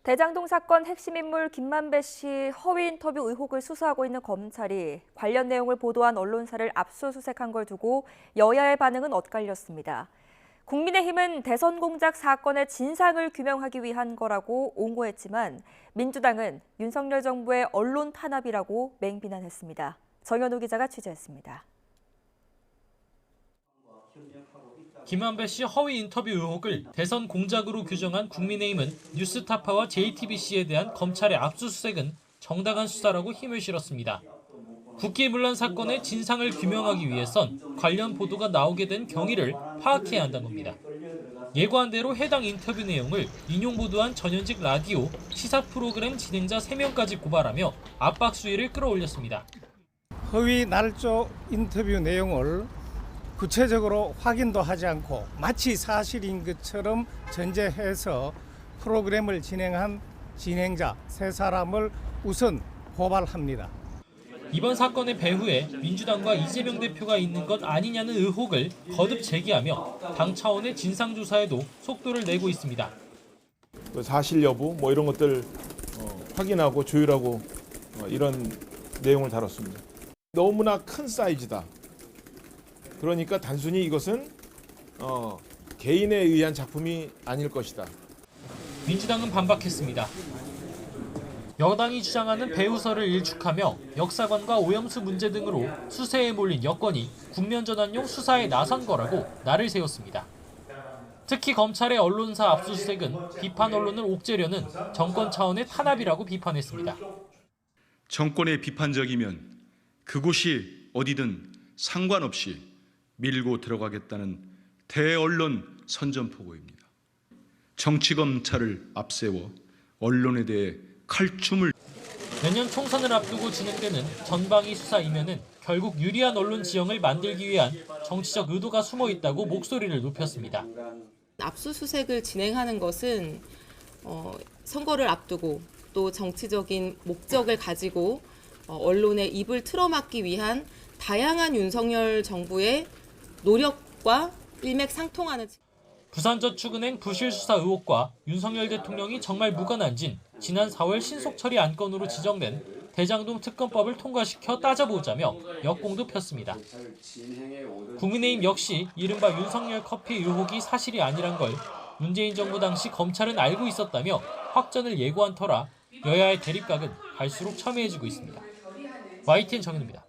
대장동 사건 핵심 인물 김만배 씨 허위 인터뷰 의혹을 수사하고 있는 검찰이 관련 내용을 보도한 언론사를 압수수색한 걸 두고 여야의 반응은 엇갈렸습니다. 국민의힘은 대선 공작 사건의 진상을 규명하기 위한 거라고 옹호했지만 민주당은 윤석열 정부의 언론 탄압이라고 맹비난했습니다. 정현우 기자가 취재했습니다. 김만배 씨 허위 인터뷰 의혹을 대선 공작으로 규정한 국민의힘은 뉴스타파와 JTBC에 대한 검찰의 압수수색은 정당한 수사라고 힘을 실었습니다. 국기문란 사건의 진상을 규명하기 위해선 관련 보도가 나오게 된 경위를 파악해야 한다는 겁니다. 예고한 대로 해당 인터뷰 내용을 인용 보도한 전현직 라디오 시사 프로그램 진행자 3명까지 고발하며 압박 수위를 끌어올렸습니다. 허위 날조 인터뷰 내용을 구체적으로 확인도 하지 않고 마치 사실인 것처럼 전제해서 프로그램을 진행한 진행자 3사람을 우선 고발합니다. 이번 사건의 배후에 민주당과 이재명 대표가 있는 것 아니냐는 의혹을 거듭 제기하며 당 차원의 진상조사에도 속도를 내고 있습니다. 사실 여부 이런 것들 확인하고 조율하고 이런 내용을 다뤘습니다. 너무나 큰 사이즈다. 그러니까 단순히 이것은 개인에 의한 작품이 아닐 것이다. 민주당은 반박했습니다. 여당이 주장하는 배후설을 일축하며 역사관과 오염수 문제 등으로 수세에 몰린 여권이 국면전환용 수사에 나선 거라고 날을 세웠습니다. 특히 검찰의 언론사 압수수색은 비판 언론을 옥죄려는 정권 차원의 탄압이라고 비판했습니다. 정권에 비판적이면 그곳이 어디든 상관없이 밀고 들어가겠다는 대언론 선전포고입니다. 정치검찰을 앞세워 언론에 대해 칼춤을. 내년 총선을 앞두고 진행되는 전방위 수사 이면은 결국 유리한 언론 지형을 만들기 위한 정치적 의도가 숨어 있다고 목소리를 높였습니다. 압수수색을 진행하는 것은 선거를 앞두고 또 정치적인 목적을 가지고 언론의 입을 틀어막기 위한 다양한 윤석열 정부의 노력과 일맥상통하는. 부산저축은행 부실 수사 의혹과 윤석열 대통령이 정말 무관한진 지난 4월 신속처리 안건으로 지정된 대장동 특검법을 통과시켜 따져보자며 역공도 폈습니다. 국민의힘 역시 이른바 윤석열 커피 의혹이 사실이 아니란 걸 문재인 정부 당시 검찰은 알고 있었다며 확전을 예고한 터라 여야의 대립각은 갈수록 첨예해지고 있습니다. YTN 정현우입니다.